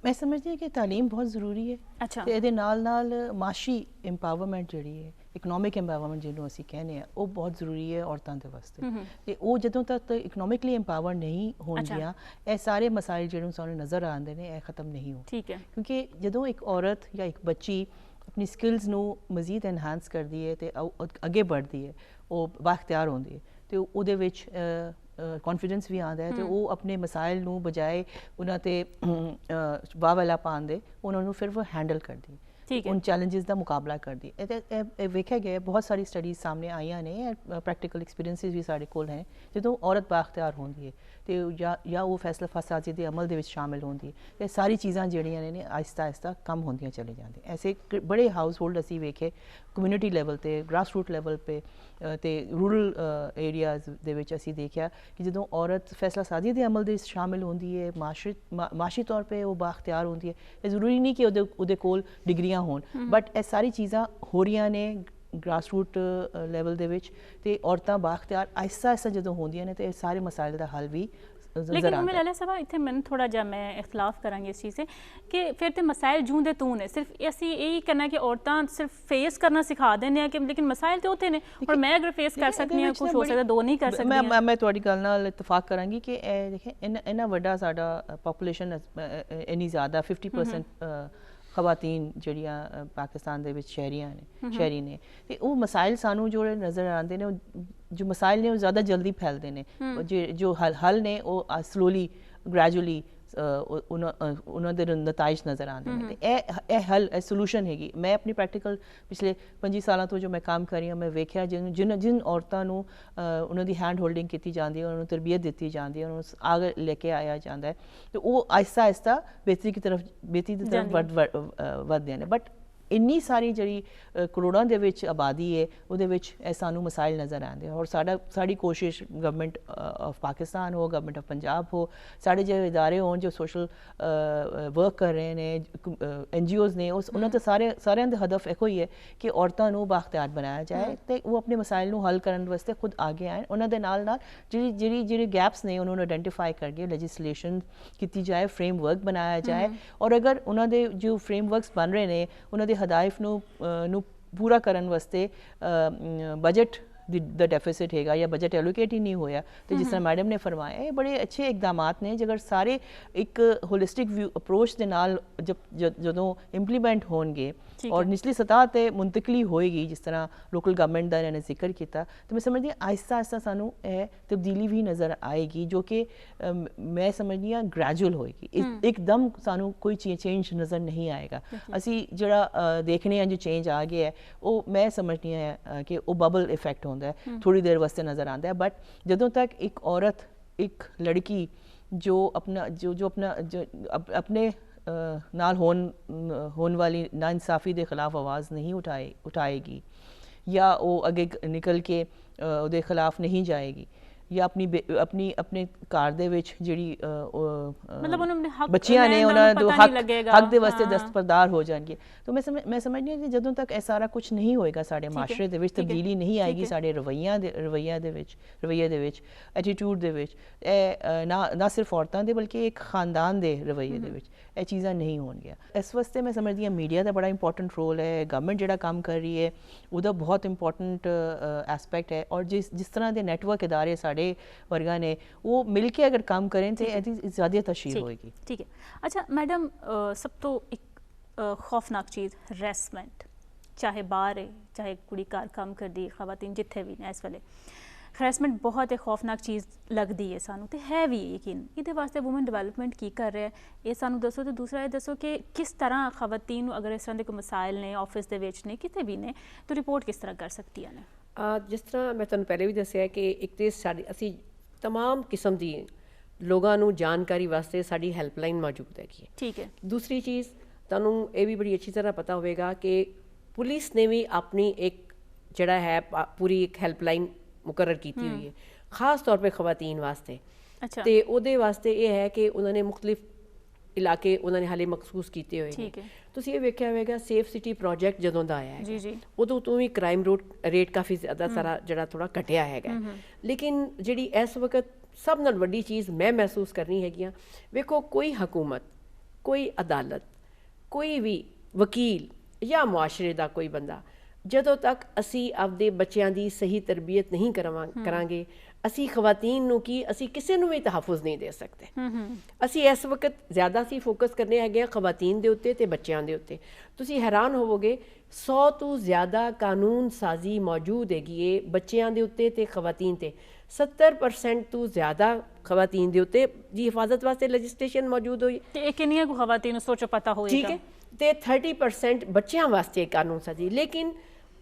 ਮੈਂ ਸਮਝਦੀ ਹਾਂ ਕਿ ਤਾਲੀਮ ਬਹੁਤ ਜ਼ਰੂਰੀ ਹੈ ਅੱਛਾ, ਤੇ ਇਹਦੇ ਨਾਲ ਨਾਲ ਮਾਸ਼ੀ ਇੰਪਾਵਰਮੈਂਟ ਜਿਹੜੀ ਹੈ, ਇਕਨੋਮਿਕ ਇੰਪਾਵਰਮੈਂਟ ਜਿਹਨੂੰ ਅਸੀਂ ਕਹਿੰਦੇ ਆ, ਉਹ ਬਹੁਤ ਜ਼ਰੂਰੀ ਹੈ ਔਰਤਾਂ ਦੇ ਵਾਸਤੇ। ਤੇ ਉਹ ਜਦੋਂ ਤੱਕ ਇਕਨੋਮਿਕਲੀ ਇੰਪਾਵਰ ਨਹੀਂ ਹੋਣਗੀਆਂ, ਇਹ ਸਾਰੇ ਮਸਾਇਲ ਜਿਹੜੇ ਸਾਨੂੰ ਨਜ਼ਰ ਆਉਂਦੇ ਨੇ ਇਹ ਖਤਮ ਨਹੀਂ ਹੋ, ਠੀਕ ਹੈ। ਕਿਉਂਕਿ ਜਦੋਂ ਇੱਕ ਔਰਤ ਜਾਂ ਇੱਕ ਬੱਚੀ ਆਪਣੀ ਸਕਿੱਲਸ ਨੂੰ ਮਜ਼ੀਦ ਐਨਹਾਂਸ ਕਰਦੀ ਹੈ ਤੇ ਅੱਗੇ ਵਧਦੀ ਹੈ, ਉਹ ਬਾਖਤਿਆਰ ਹੁੰਦੀ ਹੈ ਤੇ ਉਹਦੇ ਵਿੱਚ ਕੌਨਫੀਡੈਂਸ ਵੀ ਆਉਂਦਾ ਹੈ ਤੇ ਉਹ ਆਪਣੇ ਮਸਾਇਲ ਨੂੰ ਬਜਾਏ ਉਹਨਾਂ ਤੇ ਵਾਹਵਾਲਾ ਪਾਉਣ ਦੇ ਉਹਨਾਂ ਨੂੰ ਫਿਰ ਉਹ ਹੈਂਡਲ ਕਰਦੀ, उन चैलेंजेस का मुकाबला करती है। वेख्या गया बहुत सारी स्टडीज़ सामने आईयां ने, प्रैक्टिकल एक्सपीरियंसिस भी साढ़े कोल हैं, जो औरत बाख्तियार होंदी है तो या वो फैसला फसाजी के अमल दे शामिल होंदी है, तो सारी चीज़ां जड़ियां ने आहिस्ता आहिस्ता कम होंदियां चली जाती। ऐसे बड़े हाउस होल्ड असी वेखे कम्यूनिटी लैवल पर, ग्रास रूट लैवल पर तो रूरल एरियाज़ दे विच असी देखा कि जो औरत फैसला साजी के अमल दे शामिल होंदी है, माशी तौर पर वो बाख्तियार होंदी है। ज़रूरी नहीं कि उहदे कोल डिग्रियां होन, बट ये सारी चीज़ां हो रही ने ग्रास रूट लैवल दे विच, ते औरतां बाख्तियार आहिस्ता आहिस्ता जो होंदियां ने, तो सारे मसाइल का हल भी। लेकिन उम्र लाला साहब इतने मैं थोड़ा जा मैं इख्तलाफ करांगी इस चीज़ से कि फिर तो मसाइल जूं दे तू ने, सिर्फ असी यही करना कि औरतां सिर्फ फेस करना सिखा देने कि, लेकिन मसाइल तो होते ने और मैं अगर फेस कर सकती हूँ कुछ हो सकता दो नहीं कर सकती। मैं तुहाडी गल नाल इत्तफाक करांगी कि देखें इन्ना वड्डा साडा पॉपुलेशन इन्नी ज़्यादा 50% खवातीन जड़ियाँ पाकिस्तान दे विच शहरी ने ते वो मसाइल सानू जो नज़र आते हैं, जो मसाइल ने वो ज़्यादा जल्दी फैलते हैं, जो हल ने वो स्लोली ग्रैजुअली उन्होंने नताइज नज़र आते हैं। तो हल सोल्यूशन हैगी। मैं अपनी प्रैक्टिकल पिछले 25 सालों तो जो मैं काम कर रही हूँ, मैं वेख्या जिन औरतों को उन्होंने हैंड होल्डिंग की जाती है, उन्होंने तरबियत दी जाती है, उन्होंने आगे लेके आया जाता है, तो वो आहिस्ता आहिस्ता बेहतरी की तरफ बढ़ते हैं। बट इन्नी सारी जी करोड़ों के आबादी है, वो सानू मसाइल नज़र आते हैं और साड़ी कोशिश गवर्नमेंट ऑफ पाकिस्तान हो, गवर्नमेंट ऑफ पंजाब हो, साढ़े जो इदारे हों जो सोशल वर्क कर रहे हैं, NGOs ने, उन्होंने तो सारे का हदफ एको ही है कि औरतों को बाख्तियार बनाया जाए, तो वो अपने मसाइल को हल करने वास्ते खुद आगे आए। उन्होंने नाल जी गैप्स ने उन्होंने आइडेंटिफाई करके लेजिस्लेशन की जाए, फ्रेमवर्क बनाया जाए, और अगर उन्होंने जो फ्रेमवर्कस बन रहे हैं उन्होंने हदायफ नू पूरा करन वास्ते बजट ਦਾ ਡੈਫਿਸਿਟ ਹੈਗਾ ਜਾਂ ਬਜਟ ਐਲੋਕੇਟ ਹੀ ਨਹੀਂ ਹੋਇਆ, ਤੇ ਜਿਸ ਤਰ੍ਹਾਂ ਮੈਡਮ ਨੇ ਫਰਮਾਇਆ ਇਹ ਬੜੇ ਅੱਛੇ ਇਕਦਾਮਾਤ ਨੇ ਜੇਕਰ ਸਾਰੇ ਇੱਕ ਹੋਲਿਸਟਿਕ ਵਿਊ ਅਪਰੋਚ ਦੇ ਨਾਲ ਜਦੋਂ ਇੰਪਲੀਮੈਂਟ ਹੋਣਗੇ ਔਰ ਨਿਚਲੀ ਸਤਹ ਤੇ ਮੁੰਤਕਲੀ ਹੋਏਗੀ, ਜਿਸ ਤਰ੍ਹਾਂ ਲੋਕਲ ਗਵਰਨਮੈਂਟ ਦਾ ਇਹਨਾਂ ਨੇ ਜ਼ਿਕਰ ਕੀਤਾ, ਤਾਂ ਮੈਂ ਸਮਝਦੀ ਹਾਂ ਆਹਿਸਤਾ ਆਹਿਸਤਾ ਸਾਨੂੰ ਇਹ ਤਬਦੀਲੀ ਵੀ ਨਜ਼ਰ ਆਏਗੀ ਜੋ ਕਿ ਮੈਂ ਸਮਝਦੀ ਹਾਂ ਗ੍ਰੈਜੂਅਲ ਹੋਏਗੀ, ਇੱਕਦਮ ਸਾਨੂੰ ਕੋਈ ਚੇਂਜ ਨਜ਼ਰ ਨਹੀਂ ਆਏਗਾ। ਅਸੀਂ ਜਿਹੜਾ ਦੇਖਣੇ ਆ ਜੋ ਚੇਂਜ ਆ ਗਿਆ ਹੈ ਉਹ ਮੈਂ ਸਮਝਦੀ ਹਾਂ ਕਿ ਉਹ ਬਬਲ ਇਫੈਕਟ ਹੁੰਦਾ ਹੈ, ਥੋੜੀ ਦੇਰ ਵਾਸਤੇ ਨਜ਼ਰ ਆਉਂਦਾ ਹੈ, ਬਟ ਜਦੋਂ ਤੱਕ ਇੱਕ ਔਰਤ ਇੱਕ ਲੜਕੀ ਜੋ ਆਪਣੇ ਨਾਲ ਹੋਣ ਵਾਲੀ ਨਾਇਨਸਾਫੀ ਦੇ ਖਿਲਾਫ ਆਵਾਜ਼ ਨਹੀਂ ਉਠਾਏਗੀ ਜਾਂ ਉਹ ਅੱਗੇ ਨਿਕਲ ਕੇ ਉਹਦੇ ਖਿਲਾਫ ਨਹੀਂ ਜਾਏਗੀ ਜਾਂ ਆਪਣੇ ਘਰ ਦੇ ਵਿੱਚ ਜਿਹੜੀ ਮਤਲਬ ਉਹਨਾਂ ਬੱਚੀਆਂ ਨੇ ਉਹਨਾਂ ਦੇ ਹੱਕ ਦੇ ਵਾਸਤੇ ਦਸਤਬਰਦਾਰ ਹੋ ਜਾਣਗੇ। ਤਾਂ ਮੈਂ ਸਮਝਦੀ ਹਾਂ ਕਿ ਜਦੋਂ ਤੱਕ ਇਹ ਸਾਰਾ ਕੁਝ ਨਹੀਂ ਹੋਏਗਾ, ਸਾਡੇ ਮਾਸ਼ਰੇ ਦੇ ਵਿੱਚ ਤਬਦੀਲੀ ਨਹੀਂ ਆਏਗੀ, ਸਾਡੇ ਰਵੱਈਏ ਦੇ ਵਿੱਚ ਐਟੀਟਿਊਡ ਦੇ ਵਿੱਚ, ਇਹ ਨਾ ਸਿਰਫ ਔਰਤਾਂ ਦੇ ਬਲਕਿ ਇੱਕ ਖਾਨਦਾਨ ਦੇ ਰਵੱਈਏ ਦੇ ਵਿੱਚ ਇਹ ਚੀਜ਼ਾਂ ਨਹੀਂ ਹੋਣਗੀਆਂ। ਇਸ ਵਾਸਤੇ ਮੈਂ ਸਮਝਦੀ ਹਾਂ ਮੀਡੀਆ ਦਾ ਬੜਾ ਇੰਪੋਰਟੈਂਟ ਰੋਲ ਹੈ, ਗਵਰਨਮੈਂਟ ਜਿਹੜਾ ਕੰਮ ਕਰ ਰਹੀ ਹੈ ਉਹਦਾ ਬਹੁਤ ਇੰਪੋਰਟੈਂਟ ਐਸਪੈਕਟ ਹੈ, ਔਰ ਜਿਸ ਤਰ੍ਹਾਂ ਦੇ ਨੈਟਵਰਕ ਇਦਾਰੇ ਸਾਡੇ ਵਰਗਾ ਨੇ ਉਹ ਮਿਲ ਕੇ ਅਗਰ ਕੰਮ ਕरें तो ਇਹਦੀ ਜ਼ਿਆਦਾ ਤਸ਼ਹੀਰ ਹੋਏਗੀ। ਠੀਕ ਹੈ। ਅੱਛਾ ਮੈਡਮ, ਸਭ ਤੋਂ ਇੱਕ ਖੌਫਨਾਕ ਚੀਜ਼ ਹਰੈਸਮੈਂਟ, ਚਾਹੇ ਬਾਹਰ ਹੈ ਚਾਹੇ ਕੁੜੀ ਘਰ ਕੰਮ ਕਰਦੀ, ਖਵਾਤੀਨ ਜਿੱਥੇ ਵੀ ਨੇ ਇਸ ਵੇਲੇ ਹਰੈਸਮੈਂਟ ਬਹੁਤ ਹੀ ਖੌਫਨਾਕ ਚੀਜ਼ ਲੱਗਦੀ ਹੈ ਸਾਨੂੰ, ਤੇ ਹੈ ਵੀ ਯਕੀਨ। ਇਹਦੇ ਵਾਸਤੇ ਵੂਮਨ ਡਿਵੈਲਪਮੈਂਟ ਕੀ ਕਰ ਰਿਹਾ ਇਹ ਸਾਨੂੰ ਦੱਸੋ, ਤੇ ਦੂਸਰਾ ਇਹ ਦੱਸੋ ਕਿ ਕਿਸ ਤਰ੍ਹਾਂ ਖਵਾਤੀਨ ਨੂੰ ਅਗਰ ਇਸ ਤਰ੍ਹਾਂ ਦੇ ਕੋਈ ਮਸਾਇਲ ਨੇ ਆਫਿਸ ਦੇ ਵਿੱਚ ਨੇ ਕਿਤੇ ਵੀ ਨੇ ਤਾਂ ਰਿਪੋਰਟ ਕਿਸ ਤਰ੍ਹਾਂ ਕਰ ਸਕਦੀਆਂ ਨੇ? ਜਿਸ ਤਰ੍ਹਾਂ ਮੈਂ ਤੁਹਾਨੂੰ ਪਹਿਲੇ ਵੀ ਦੱਸਿਆ ਕਿ ਇੱਕ ਤਾਂ ਅਸੀਂ तमाम किस्म की लोगों को जानकारी वास्ते साड़ी हैल्पलाइन मौजूद हैगी। ठीक है। दूसरी चीज़ तुहानू ये भी बड़ी अच्छी तरह पता होगा कि पुलिस ने भी अपनी एक जड़ा है पूरी एक हैल्पलाइन मुकर्रर की हुई है खास तौर पर खवातीन वास्ते। अच्छा। तो वो वास्ते ये है कि उन्होंने मुख्तलिफ इलाके उन्होंने हाले मखसूस किए हुए हैं। तुसीं ये वेख्या होगा सेफ सिटी प्रोजेक्ट जदों दा आया है, जी जी, उदों तो भी क्राइम रेट काफ़ी ज़्यादा सारा जड़ा थोड़ा घटिया है। लेकिन जिहड़ी इस वक्त सब नाल वड्डी चीज़ मैं महसूस करनी हैगी, वेखो कोई हुकूमत, कोई अदालत, कोई भी वकील या मुआशरे का कोई बंदा जदों तक असी आपदे बच्चों की सही तरबियत नहीं करांगे, असी खवातीन नूं की असी किसी नूं भी तहफ़ुज़ नहीं दे सकते। असी इस वक्त ज़्यादा सी फोकस करने हैं खवातीन दे उत्ते ते बच्चों दे उत्ते। तुसी हैरान होवोगे 100 तो ज़्यादा कानून साजी मौजूद हैगी है बच्चों के उत्ते ते खवातीन ते। 70% तो ज़्यादा खवातीन दे उत्ते जी हिफाजत वास्ते लजिस्ट्रेशन मौजूद होई, किन्नियां खवातीन सोचो पता होएगा, ठीक है, ते 30% बच्चों वास्ते कानून साजी। लेकिन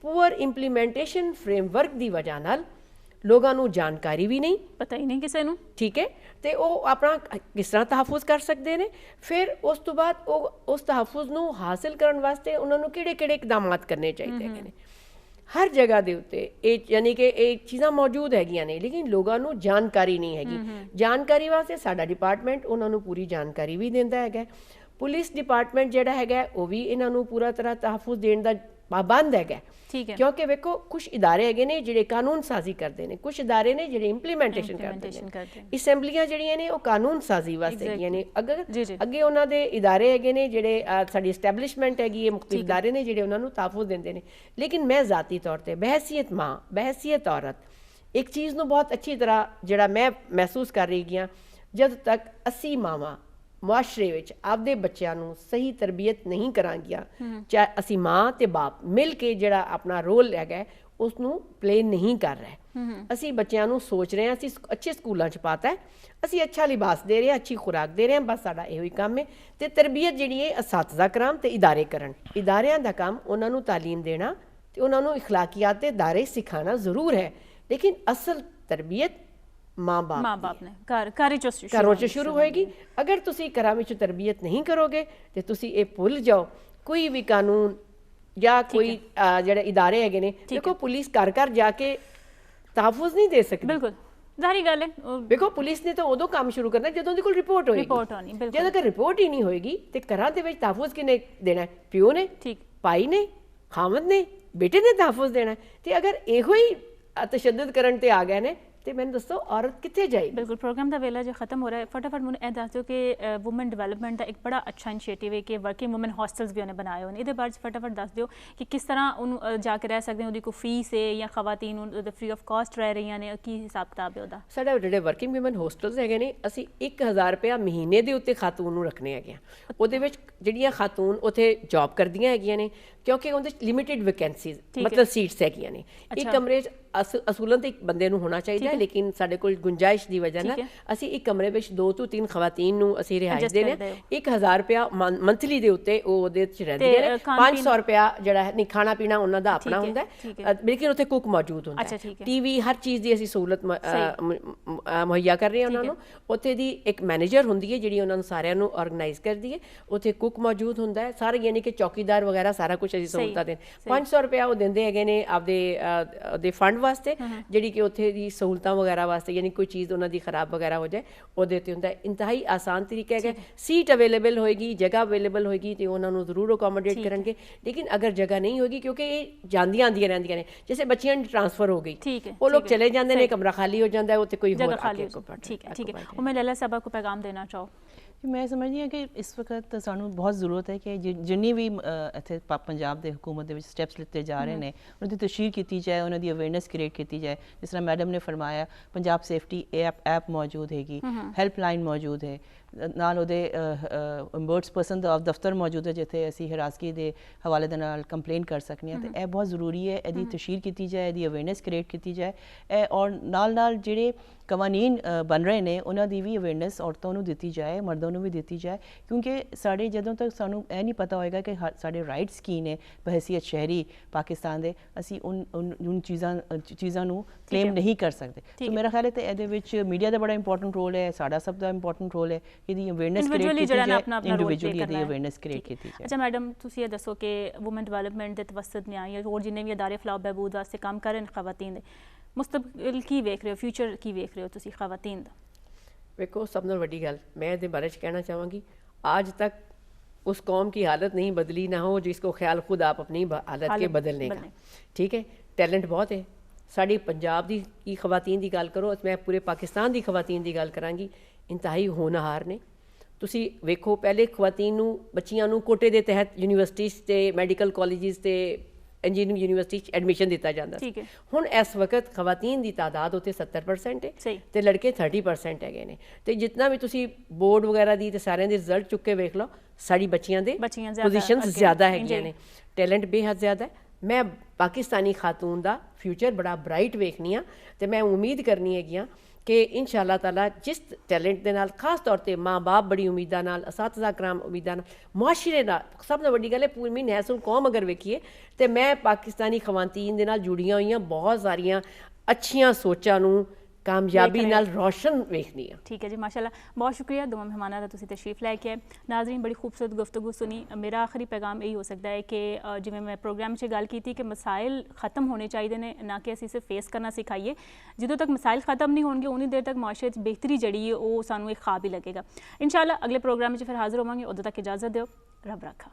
पुअर इंप्लीमेंटेशन फ्रेमवर्क की वजह नाल लोगों को जानकारी भी नहीं, पता ही नहीं किसी को, ठीक है, तो वो अपना किस तरह तहफ़ुज़ कर सकते हैं। फिर उस तो बाद उस तहफ़ुज़ को हासिल करने वास्ते उन्होंने किहड़े इकदाम करने चाहिए हैं। हर जगह के उत्ते यानी कि ये चीज़ां मौजूद हैगियां ने, लेकिन लोगों को जानकारी नहीं हैगी। जानकारी वास्ते साडा डिपार्टमेंट उन्होंने पूरी जानकारी भी देंदा है। पुलिस डिपार्टमेंट जिहड़ा है वो भी इन्हों पूरा तरह तहफ़ुज़ देने का पाबंद है। ठीक है। क्योंकि वेखो कुछ इदारे है ने जिहड़े कानून साजी करते हैं, कुछ इदारे ने जिहड़े इंप्लीमेंटेशन करते हैं। असैंबलियां जिहड़ियां ने वो कानून साजी वास्ते हैगियां ने। अगर अगे उन्हां दे इदारे है ने जिहड़े साडी एस्टैबलिशमेंट हैगी है, मुख्तलिफ इदारे ने जिहड़े उन्हां नूं तहफ़ुज़ देंदे ने। लेकिन मैं ज़ाती तौर पर बहसीयत माँ, बहसीयत औरत एक चीज़ नूं बहुत अच्छी तरह जिहड़ा मैं महसूस कर रही हाँ, जद तक 80 मावां मुआशरे विच आपदे बच्चों को सही तरबियत नहीं करांगियां, चाहे असी माँ ते बाप मिल के जिहड़ा अपना रोल है उसनूं प्ले नहीं कर रहे। असी बच्चों को सोच रहे हैं असी अच्छे स्कूलों च पाता है, असी अच्छा लिबास दे रहे हैं, अच्छी खुराक दे रहे हैं, बस साडा इहो ही काम है। तो तरबियत जिहड़ी है असातिज़ा कराम ते इदारे करन। इदारियां दा काम उन्हां नूं तालीम देना ते उन्हां नूं इखलाकियात दे दायरे सिखाना ज़रूर है, लेकिन असल तरबियत माँ बाप ने घरों च शुरू होएगी। अगर तुसी घरां विच तरबियत नहीं करोगे तो तुसी ये भुल जाओ कोई भी कानून या कोई जिहड़े इदारे हैगे ने। देखो पुलिस घर घर जाके तहफ़ुज़ नहीं दे सकती, बिल्कुल जाहिर गल है। देखो पुलिस ने तो उदों काम शुरू करना जदों उहदी कोल रिपोर्ट होएगी। जद अगर रिपोर्ट ही नहीं होएगी तो घरां दे विच तहफ़ुज़ किने देना है? प्यो ने, भाई ने, खामद ने, बेटे ने तहफ़ुज़ देना है। तो अगर इहो ही तशद्दुद करन ते आ गए ने तो मैंने दसो औरत कितने जाएगी। बिल्कुल प्रोग्राम का वेला जो खत्म हो रहा है, फटाफट मुझे दस दो कि वुमेन डिवेलपमेंट का एक बड़ा अच्छा इनिशिएटिव है कि वर्किंग वुमेन हॉस्टल्स भी उन्हें बनाए होने, ये बारे फटाफट दस दो कि किस तरह उन जाके रह सकते हैं, कोई फीस है या खवातीन फ्री ऑफ कॉस्ट रह रही ने, की हिसाब किताब है ਉਹਦਾ। साढ़े ਜਿਹੜੇ वर्किंग वुमेन हॉस्टल्स है ने ਅਸੀਂ 1000 रुपया महीने ਦੇ ਉੱਤੇ ਖਾਤੂਨ ਨੂੰ ਰੱਖਣੇ ਹੈਗੇ ਆ। ਉਹਦੇ ਵਿੱਚ ਜਿਹੜੀਆਂ ਖਾਤੂਨ ਉੱਥੇ ਜੌਬ ਕਰਦੀਆਂ ਹੈਗੀਆਂ ਨੇ, ਕਿਉਂਕਿ ਉਹਦੇ ਲਿਮਿਟਿਡ ਵੈਕੈਂਸੀਜ਼ मतलब ਸੀਟਸ ਹੈਗੀਆਂ ਨੇ। ਇੱਕ ਕਮਰੇ 'ਚ ਅਸੂਲਨ ਤੇ ਇੱਕ ਬੰਦੇ ਨੂੰ ਹੋਣਾ ਚਾਹੀਦਾ ਹੈ, ਲੇਕਿਨ ਸਾਡੇ ਕੋਲ ਗੁੰਜਾਇਸ਼ ਦੀ ਵਜ੍ਹਾ ਨਾਲ ਅਸੀਂ ਇੱਕ ਕਮਰੇ ਵਿੱਚ 2 ਤੋਂ 3 ਖਵਾਤੀਨ ਨੂੰ ਅਸੀਂ ਰਿਹਾਇਸ਼ ਦੇਣੇ। 1000 ਰੁਪਇਆ ਮੰਥਲੀ ਦੇ ਉੱਤੇ ਉਹ ਉਹਦੇ 'ਚ ਰਹਿੰਦੀਆਂ ਨੇ। 500 ਰੁਪਇਆ ਜਿਹੜਾ ਹੈ ਨਹੀਂ ਖਾਣਾ ਪੀਣਾ ਉਹਨਾਂ ਦਾ ਆਪਣਾ ਹੁੰਦਾ ਹੈ, ਲੇਕਿਨ ਉੱਥੇ ਕੁੱਕ ਮੌਜੂਦ ਹੁੰਦਾ ਹੈ। ਟੀਵੀ ਹਰ ਚੀਜ਼ ਦੀ ਅਸੀਂ ਸਹੂਲਤ ਮੁਹੱਈਆ ਕਰ ਰਹੇ ਹਾਂ ਉਹਨਾਂ ਨੂੰ। ਉੱਥੇ ਦੀ ਇੱਕ ਮੈਨੇਜਰ ਹੁੰਦੀ ਹੈ ਜਿਹੜੀ ਉਹਨਾਂ ਨੂੰ ਸਾਰਿਆਂ ਨੂੰ ਆਰਗੇਨਾਈਜ਼ ਕਰਦੀ ਹੈ। ਉੱਥੇ ਕੁੱਕ ਮੌਜੂਦ ਹੁੰਦਾ ਹੈ, ਸਾਰੇ ਯਾਨੀ ਕਿ ਚੌਕੀਦਾਰ ਵਗੈਰਾ ਸਾਰਾ ਕੁਝ ਅਸੀਂ ਸਹੂਲਤਾਂ ਦੇ। 500 ਰੁਪਇਆ ਉਹ ਦਿੰਦੇ ਹੈਗੇ ਨੇ ਆਪਦੇ ਫੰਡ ਵਾਸਤੇ, ਜਿਹੜੀ ਕਿ ਉੱਥੇ ਦੀ ਸਹੂਲਤਾਂ ਵਗੈਰਾ ਵਾਸਤੇ, ਯਾਨੀ ਕੋਈ ਚੀਜ਼ ਉਹਨਾਂ ਦੀ ਖਰਾਬ ਵਗੈਰਾ ਹੋ ਜਾਏ ਉਹਦੇ ਤੇ ਹੁੰਦਾ। ਇੰਤਹਾਈ ਆਸਾਨ ਤਰੀਕਾ ਹੈਗਾ। ਸੀਟ ਅਵੇਲੇਬਲ ਹੋਏਗੀ, ਜਗ੍ਹਾ ਅਵੇਲੇਬਲ ਹੋਏਗੀ ਤੇ ਉਹਨਾਂ ਨੂੰ ਜ਼ਰੂਰ ਅਕੋਮੋਡੇਟ ਕਰਨਗੇ। ਲੇਕਿਨ ਅਗਰ ਜਗ੍ਹਾ ਨਹੀਂ ਹੋਏਗੀ, ਕਿਉਂਕਿ ਇਹ ਜਾਂਦੀਆਂ ਆਉਂਦੀਆਂ ਰਹਿੰਦੀਆਂ ਨੇ, ਜੈਸੇ ਬੱਚਿਆਂ ਦੀ ਟ੍ਰਾਂਸਫਰ ਹੋ ਗਈ, ਉਹ ਲੋग ਚਲੇ ਜਾਂਦੇ ਨੇ, ਕਮਰਾ ਖਾਲੀ ਹੋ ਜਾਂਦਾ ਹੈ, ਉੱਥੇ ਕੋਈ ਹੋਰ ਆ ਕੇ ਠੀਕ ਹੈ। ਉਹ ਮੈਂ ਲੱਲਾ ਸਾਹਿਬ को पैगाम देना चाहो। मैं समझदी हाँ कि इस वक्त सानू बहुत ज़रूरत है कि जिन्नी भी इत्थे पंजाब दे हुकूमत दे विच स्टैप्स लिते जा रहे हैं, उन्हां दी तशहीर की जाए, उन्हां दी अवेयरनेस क्रिएट की जाए। जिस तरह मैडम ने फरमाया, पंजाब सेफ्टी ऐप मौजूद हैगी, हैल्पलाइन मौजूद है, नाल ਉਹਦੇ ਇੰਬਰਟਸ ਪਰਸਨ ਦਾ ਦਫ਼ਤਰ ਮੌਜੂਦ ਹੈ ਜਿੱਥੇ ਅਸੀਂ ਹਰਾਸਗੀ ਦੇ ਹਵਾਲੇ ਦੇ ਨਾਲ ਕੰਪਲੇਨ ਕਰ ਸਕਨੇ ਹਾਂ। ਤੇ ਇਹ ਬਹੁਤ ਜ਼ਰੂਰੀ ਹੈ, ਇਹਦੀ ਤਸ਼ਹੀਰ ਕੀਤੀ ਜਾਏ, ਇਹਦੀ ਅਵੇਅਰਨੈਸ ਕ੍ਰੀਏਟ ਕੀਤੀ ਜਾਏ। ਇਹ ਔਰ ਨਾਲ ਜਿਹੜੇ ਕਵਾਨੀਨ ਬਣ ਰਹੇ ਨੇ ਉਹਨਾਂ ਦੀ ਵੀ ਅਵੇਅਰਨੈਸ ਔਰਤਾਂ ਨੂੰ ਦਿੱਤੀ ਜਾਏ, ਮਰਦਾਂ ਨੂੰ ਵੀ ਦਿੱਤੀ ਜਾਏ। ਕਿਉਂਕਿ ਸਾਡੇ ਜਦੋਂ ਤੱਕ ਸਾਨੂੰ ਇਹ ਨਹੀਂ ਪਤਾ ਹੋਏਗਾ ਕਿ ਸਾਡੇ ਰਾਈਟਸ ਕੀ ਨੇ ਬਹੈਸੀਅਤ ਸ਼ਹਿਰੀ ਪਾਕਿਸਤਾਨ ਦੇ, ਅਸੀਂ ਉਨ ਚੀਜ਼ਾਂ ਨੂੰ ਕਲੇਮ ਨਹੀਂ ਕਰ ਸਕਦੇ। ਸੋ ਮੇਰਾ ਖਿਆਲ ਹੈ ਤੇ ਇਹਦੇ ਵਿੱਚ ਮੀਡੀਆ ਦਾ ਬੜਾ ਇੰਪੋਰਟੈਂਟ ਰੋਲ ਹੈ, ਸਾਡਾ ਸਭ ਦਾ ਇੰਪੋਰਟੈਂਟ ਰੋਲ ਹੈ। ਇਹਦੀ ਅਵੇਅਰਨੈਸ ਕ੍ਰੀਏਟ ਕੀਤੀ ਜਾਏ, ਇੰਡੀਵਿਜੂਅਲੀ ਇਹਦੀ ਅਵੇਅਰਨੈਸ ਕ੍ਰੀਏਟ ਕੀਤੀ ਜਾਏ। ਅੱਛਾ ਮੈਡਮ, ਤੁਸੀਂ ਇਹ ਦੱਸੋ ਕਿ ਵੂਮਨ ਡਿਵੈਲਪਮੈਂਟ ਦੇ ਤਵਸਤ ਨਿਆਂ ਜਾਂ ਹੋਰ ਜਿੰਨੇ ਵੀ ਅਦਾਰੇ ਫਲਾਹ ਬਹਿਬੂਦ ਵਾਸਤੇ ਕੰਮ ਕਰ ਰਹੇ ਨੇ ਖਵਾਤੀਨ ਦੇ, ਮੁਸਤਕਬਲ ਕੀ ਵੇਖ ਰਹੇ ਹੋ, ਫਿਊਚਰ ਕੀ ਵੇਖ ਰਹੇ ਹੋ ਤੁਸੀਂ ਖਵਾਤੀਨ ਦਾ? ਵੇਖੋ, ਸਭ ਤੋਂ ਵੱਡੀ ਗੱਲ मैं ਇਹਦੇ ਬਾਰੇ 'ਚ ਕਹਿਣਾ ਚਾਹਾਂਗੀ, आज तक उस कौम की हालत नहीं बदली ना हो जिसको ख्याल खुद आप अपनी हालत के बदलने का। ठीक है, टैलेंट बहुत है साड़ी पंजाब की खवातीन की गल करो, मैं पूरे पाकिस्तान की खवातीन की गल करांगी, इंतहाई होनहार ने। ਤੁਸੀਂ ਵੇਖੋ, ਪਹਿਲੇ ਖਵਾਤੀਨ ਨੂੰ ਬੱਚੀਆਂ ਨੂੰ ਕੋਟੇ ਦੇ ਤਹਿਤ ਯੂਨੀਵਰਸਿਟੀਜ਼ ਤੇ ਮੈਡੀਕਲ ਕਾਲਜਿਸ ਤੇ ਇੰਜੀਨੀਅਰਿੰਗ ਯੂਨੀਵਰਸਿਟੀ 'ਚ ਐਡਮਿਸ਼ਨ ਦਿੱਤਾ ਜਾਂਦਾ ਸੀ। ਹੁਣ ਇਸ ਵਕਤ ਖਵਾਤੀਨ ਦੀ ਤਾਦਾਦ ਉੱਥੇ 70% ਹੈ ਤੇ ਲੜਕੇ 30% ਹੈਗੇ ਨੇ। ਤੇ ਜਿੰਨਾ ਵੀ ਤੁਸੀਂ ਬੋਰਡ ਵਗੈਰਾ ਦੀ ਤੇ ਸਾਰਿਆਂ ਦੇ ਰਿਜ਼ਲਟ ਚੁੱਕ ਕੇ ਵੇਖ ਲਓ, ਸਾਡੀ ਬੱਚੀਆਂ ਦੇ ਪੋਜੀਸ਼ਨਸ ਜ਼ਿਆਦਾ ਹੈਗੀਆਂ ਨੇ, ਟੈਲੈਂਟ ਬੇਹੱਦ ਜ਼ਿਆਦਾ ਹੈ। ਮੈਂ ਪਾਕਿਸਤਾਨੀ ਖਾਤੂਨ ਦਾ ਫਿਊਚਰ ਬੜਾ ਬ੍ਰਾਈਟ ਵੇਖਨੀ ਆ ਤੇ ਮੈਂ ਉਮੀਦ ਕਰਨੀ ਹੈਗੀ ਆ कि इंशाअल्लाह ताला जिस टैलेंट के नाल खास तौर पर माँ बाप बड़ी उम्मीदा नाल, असातिज़ा कराम उम्मीदा नाल, मुआशरे नाल, सब तो वड्डी गल है पूरी नैसुल कौम अगर वेखिए तो मैं पाकिस्तानी खवातीन दे नाल जुड़ियां हुई बहुत सारियां अच्छियां सोचां नूं कामयाबी नाल रोशन वेखनी है। ठीक है जी, माशाल्लाह, बहुत शुक्रिया दोनों मेहमानों का तुसीं तशरीफ लैके आए। नाज़रीन, बड़ी खूबसूरत गुफ्तगू सुनी। मेरा आखिरी पैगाम यही हो सकता है कि जिवें मैं प्रोग्राम च गल की थी कि मसाइल ख़त्म होने चाहिए ने, ना कि असीं इसे फेस करना सिखाइए। ਜਦੋਂ तक मसाइल ख़त्म नहीं होंगे उन्नी देर तक मुआशरे च बेहतरी जड़ी है वो सानू एक ख्वाब ही लगेगा। इंशाअल्लाह अगले प्रोग्राम में फिर हाजिर होवांगे, उदों तक इजाज़त दिओ, रब रखा।